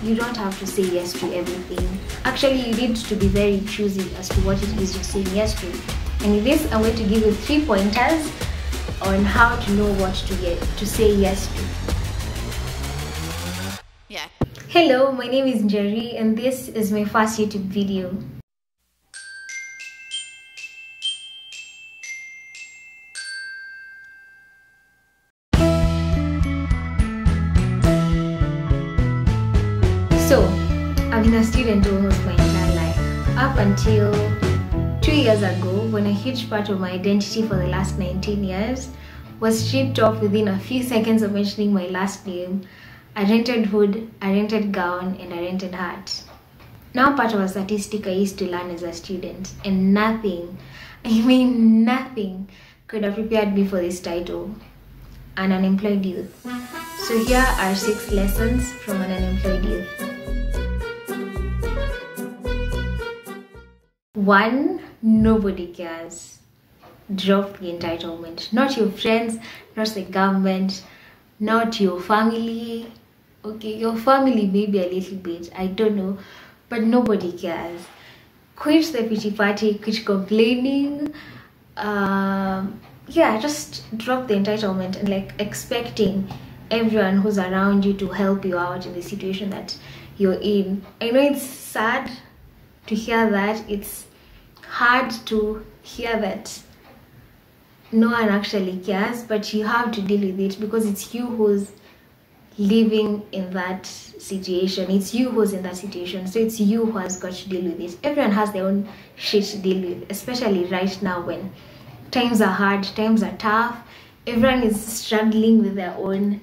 You don't have to say yes to everything. Actually, you need to be very choosy as to what it is you're saying yes to. And in this, I'm going to give you 3 pointers on how to know what to say yes to. Yeah. Hello, my name is Njeri and this is my first YouTube video. So, I've been a student almost my entire life, up until 2 years ago when a huge part of my identity for the last 19 years was stripped off within a few seconds of mentioning my last name, a rented hood, a rented gown, and a rented hat. Now part of a statistic I used to learn as a student, and nothing, I mean nothing, could have prepared me for this title, an unemployed youth. So here are 6 lessons from an unemployed youth. 1. Nobody cares. Drop the entitlement. Not your friends, not the government, not your family. Okay, your family maybe a little bit, I don't know, but nobody cares. Quit the pity party, quit complaining. Yeah, just drop the entitlement and like expecting everyone who's around you to help you out in the situation that you're in. I know it's sad to hear that, it's hard to hear that no one actually cares, but you have to deal with it because it's you who's living in that situation. It's you who's in that situation, so it's you who has got to deal with it. Everyone has their own shit to deal with, especially right now when times are hard, times are tough, everyone is struggling with their own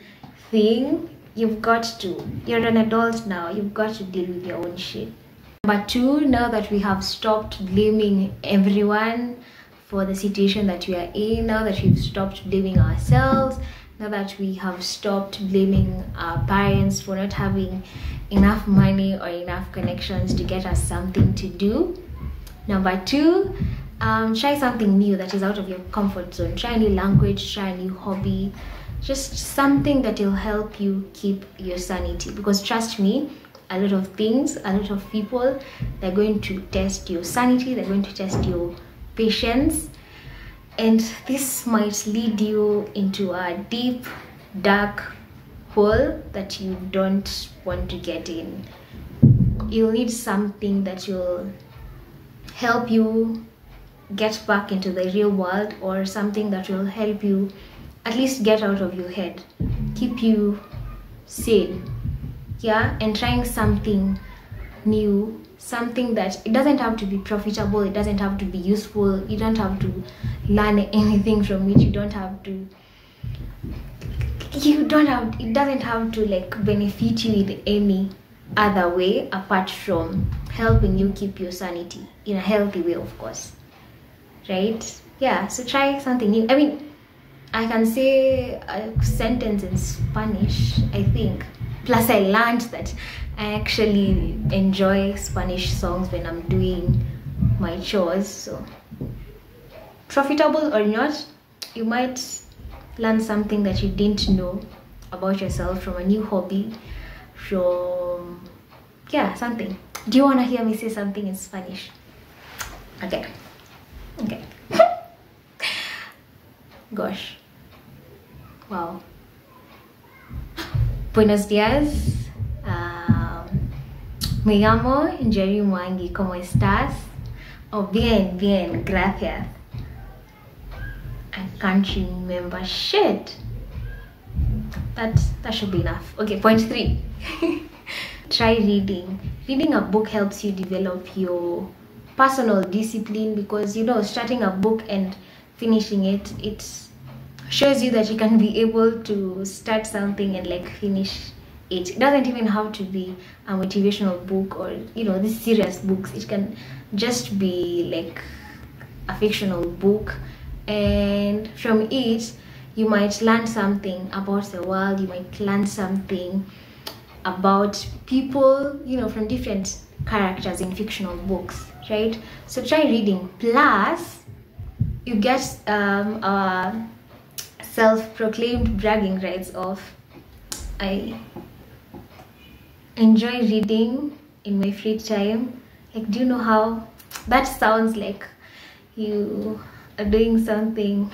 thing. You're an adult now, you've got to deal with your own shit. Number 2, now that we have stopped blaming everyone for the situation that we are in, now that we've stopped blaming ourselves, now that we have stopped blaming our parents for not having enough money or enough connections to get us something to do. Number 2, try something new that is out of your comfort zone. Try a new language, try a new hobby, just something that will help you keep your sanity. Because trust me, a lot of things, a lot of people, they're going to test your sanity, they're going to test your patience, and this might lead you into a deep, dark hole that you don't want to get in. You'll need something that will help you get back into the real world, or something that will help you at least get out of your head, keep you sane. Yeah, and trying something new, something that it doesn't have to be profitable, it doesn't have to be useful, you don't have to learn anything from it, it doesn't have to like benefit you in any other way apart from helping you keep your sanity in a healthy way, of course, right? Yeah, so try something new. I mean, I can say a sentence in Spanish, I think. Plus I learned that I actually enjoy Spanish songs when I'm doing my chores. So profitable or not, you might learn something that you didn't know about yourself from a new hobby, from, yeah, something. Do you want to hear me say something in Spanish? Okay. Gosh, wow. Buenos días, me llamo Njeri Mwangi, ¿cómo estás? Oh, bien, gracias. I can't remember shit. That should be enough. Okay, point 3. Try reading. Reading a book helps you develop your personal discipline, because you know, starting a book and finishing it, it's shows you that you can be able to start something and like finish it. It doesn't even have to be a motivational book or, you know, these serious books. It can just be like a fictional book, and from it you might learn something about the world, you might learn something about people, you know, from different characters in fictional books, right? So try reading. Plus you get self-proclaimed bragging rights of enjoy reading in my free time. Like, do you know how that sounds like you are doing something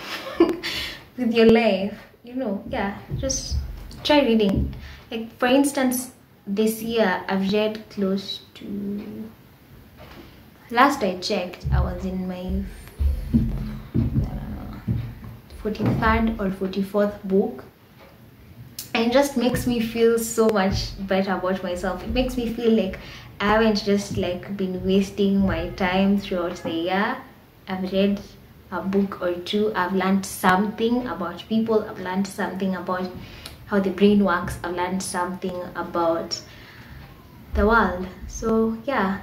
with your life? You know, yeah, just try reading. Like, for instance, this year I've read close to, last I checked, I was in my 43rd or 44th book, and it just makes me feel so much better about myself. It makes me feel like I haven't just like been wasting my time throughout the year. I've read a book or two. I've learned something about people. I've learned something about how the brain works. I've learned something about the world. So yeah,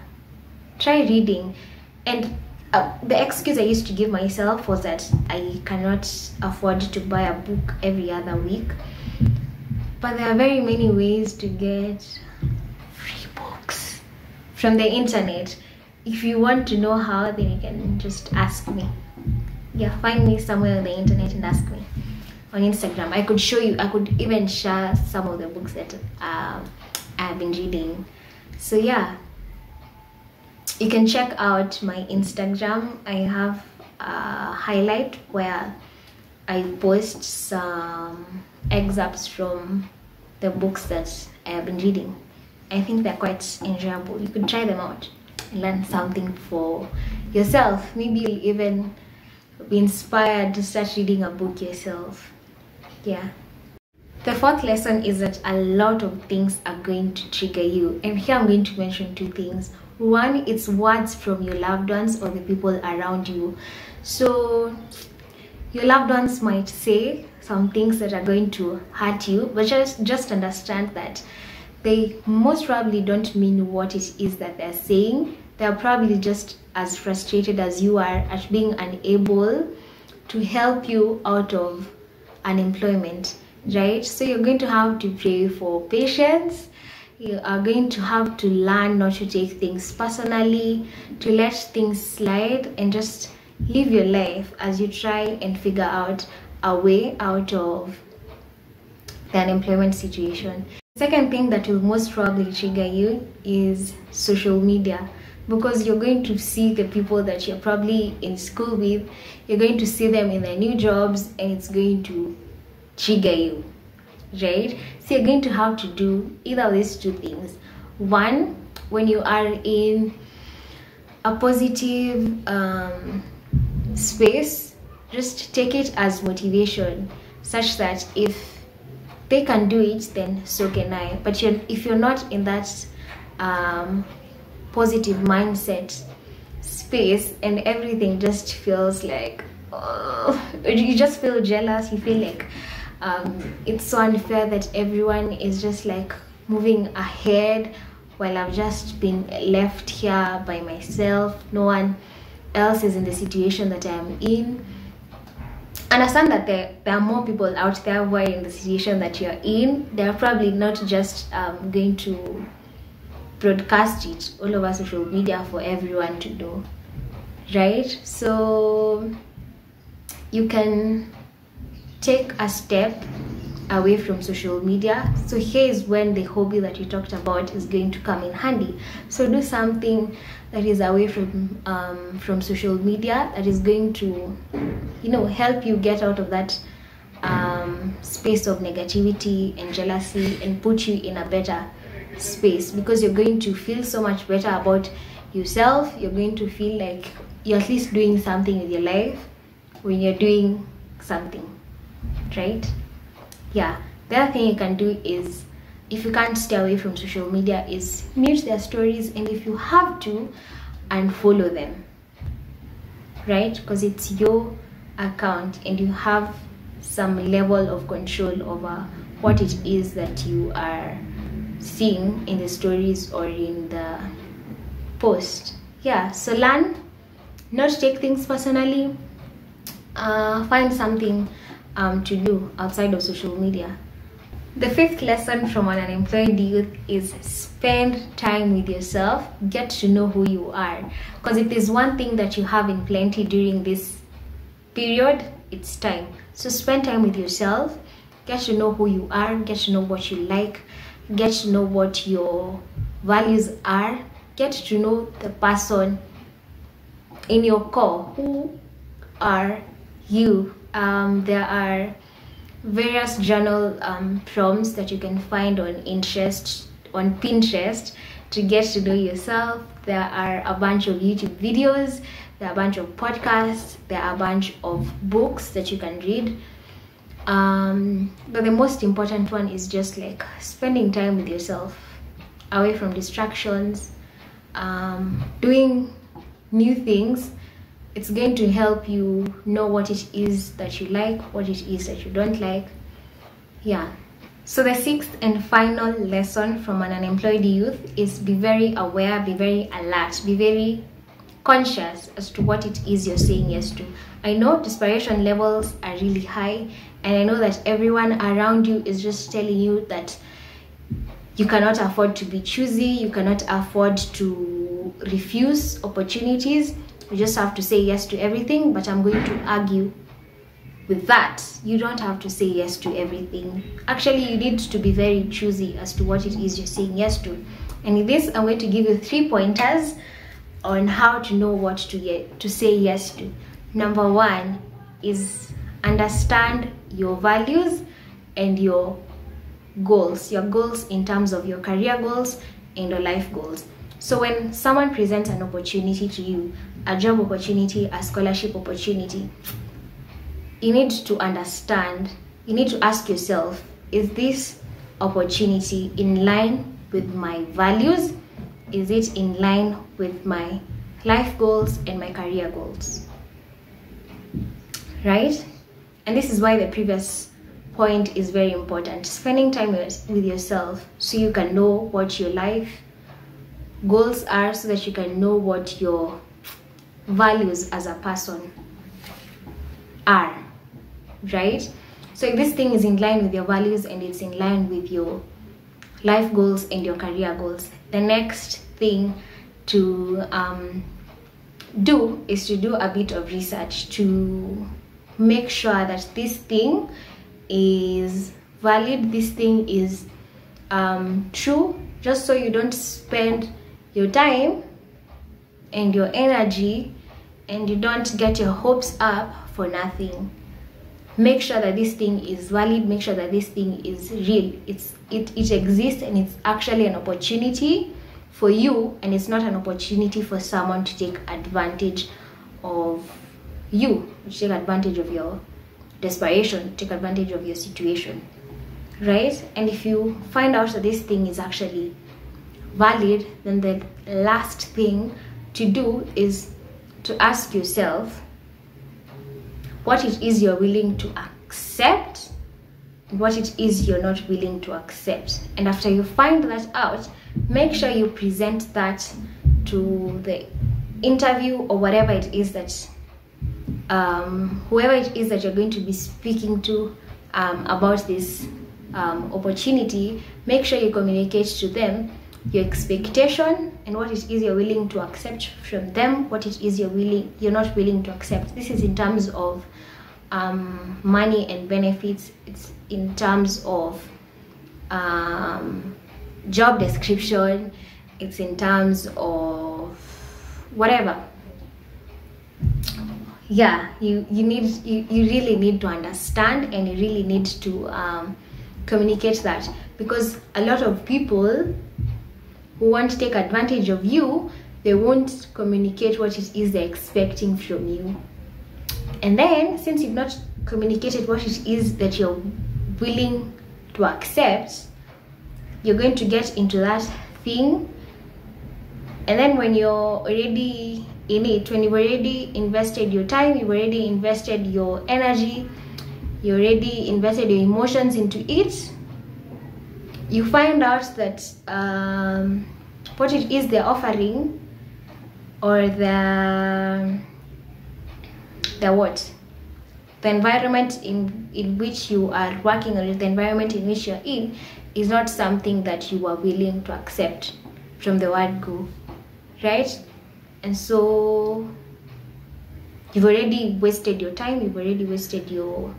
try reading. And the excuse I used to give myself was that I cannot afford to buy a book every other week. But there are very many ways to get free books from the internet. If you want to know how, then you can just ask me. Yeah, find me somewhere on the internet and ask me. On Instagram, I could show you, I could even share some of the books that I've been reading. So yeah, you can check out my Instagram. I have a highlight where I post some excerpts from the books that I have been reading. I think they're quite enjoyable. You could try them out and learn something for yourself. Maybe you'll even be inspired to start reading a book yourself. Yeah. The fourth lesson is that a lot of things are going to trigger you. And here I'm going to mention two things. One, it's words from your loved ones or the people around you. So your loved ones might say some things that are going to hurt you, but just understand that they most probably don't mean what it is that they're saying. They're probably just as frustrated as you are at being unable to help you out of unemployment, right? So you're going to have to pray for patience. You are going to have to learn not to take things personally, to let things slide and just live your life as you try and figure out a way out of the unemployment situation. The second thing that will most probably trigger you is social media, because you're going to see the people that you're probably in school with, you're going to see them in their new jobs, and it's going to trigger you, right? So you're going to have to do either of these two things. One, when you are in a positive space, just take it as motivation, such that if they can do it, then so can I. But if you're not in that positive mindset space and everything just feels like, you just feel jealous, you feel like it's so unfair that everyone is just like moving ahead while I've just been left here by myself. No one else is in the situation that I am in. Understand that there are more people out there who are in the situation that you're in. They're probably not just going to broadcast it all over social media for everyone to know, right? So you can take a step away from social media. So here is when the hobby that you talked about is going to come in handy. So do something that is away from social media, that is going to, you know, help you get out of that space of negativity and jealousy and put you in a better space, because you're going to feel so much better about yourself. You're going to feel like you're at least doing something with your life when you're doing something, right? Yeah. The other thing you can do is, if you can't stay away from social media, is mute their stories, and if you have to, unfollow them, right? Because it's your account and you have some level of control over what it is that you are seeing in the stories or in the post. Yeah, so learn not to take things personally. Find something to do outside of social media. The fifth lesson from an unemployed youth is spend time with yourself. Get to know who you are, because if there's one thing that you have in plenty during this period, it's time. So spend time with yourself, get to know who you are, get to know what you like, get to know what your values are, get to know the person in your core. Who are you? There are various journal prompts that you can find on Pinterest to get to know yourself. There are a bunch of YouTube videos, there are a bunch of podcasts, there are a bunch of books that you can read. But the most important one is just like spending time with yourself, away from distractions, doing new things. It's going to help you know what it is that you like, what it is that you don't like. Yeah. So the sixth and final lesson from an unemployed youth is be very aware, be very alert, be very conscious as to what it is you're saying yes to. I know desperation levels are really high, and I know that everyone around you is just telling you that you cannot afford to be choosy, you cannot afford to refuse opportunities, you just have to say yes to everything. But I'm going to argue with that. You don't have to say yes to everything. Actually, you need to be very choosy as to what it is you're saying yes to. And in this, I'm going to give you 3 pointers on how to know what to say yes to. Number 1 is understand your values and your goals in terms of your career goals and your life goals. So when someone presents an opportunity to you, a job opportunity, a scholarship opportunity, you need to understand, you need to ask yourself, is this opportunity in line with my values? Is it in line with my life goals and my career goals? Right? And this is why the previous point is very important. Spending time with yourself so you can know what your life goals are, so that you can know what your values as a person are, right? So if this thing is in line with your values and it's in line with your life goals and your career goals, the next thing to do is to do a bit of research to make sure that this thing is valid, this thing is true, just so you don't spend your time and your energy and you don't get your hopes up for nothing. Make sure that this thing is valid, make sure that this thing is real, it exists, and it's actually an opportunity for you, and it's not an opportunity for someone to take advantage of you, to take advantage of your desperation, take advantage of your situation, right? And if you find out that this thing is actually valid, then the last thing to do is to ask yourself what it is you're willing to accept, what it is you're not willing to accept. And after you find that out, make sure you present that to the interview or whatever it is that whoever it is that you're going to be speaking to about this opportunity. Make sure you communicate to them your expectation and what it is you're willing to accept from them, what it is you're not willing to accept. This is in terms of money and benefits. It's in terms of job description. It's in terms of whatever. Yeah, you really need to understand, and you really need to communicate that, because a lot of people who want to take advantage of you, they won't communicate what it is they're expecting from you. And then, since you've not communicated what it is that you're willing to accept, you're going to get into that thing, and then when you're already in it, when you've already invested your time, you've already invested your energy, you already invested your emotions into it, you find out that what it is they're offering, or the environment in which you are working, or the environment in which you're in, is not something that you are willing to accept from the word go, right? And so you've already wasted your time, you've already wasted your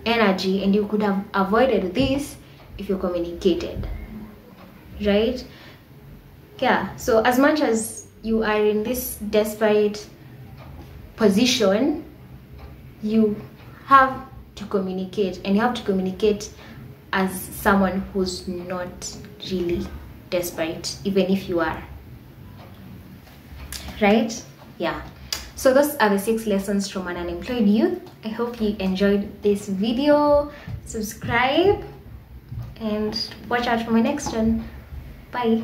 energy, and you could have avoided this if you communicated. right? Yeah, so as much as you are in this desperate position, you have to communicate, and you have to communicate as someone who's not really desperate, even if you are, right? Yeah, so those are the 6 lessons from an unemployed youth. I hope you enjoyed this video. Subscribe and watch out for my next one. Bye.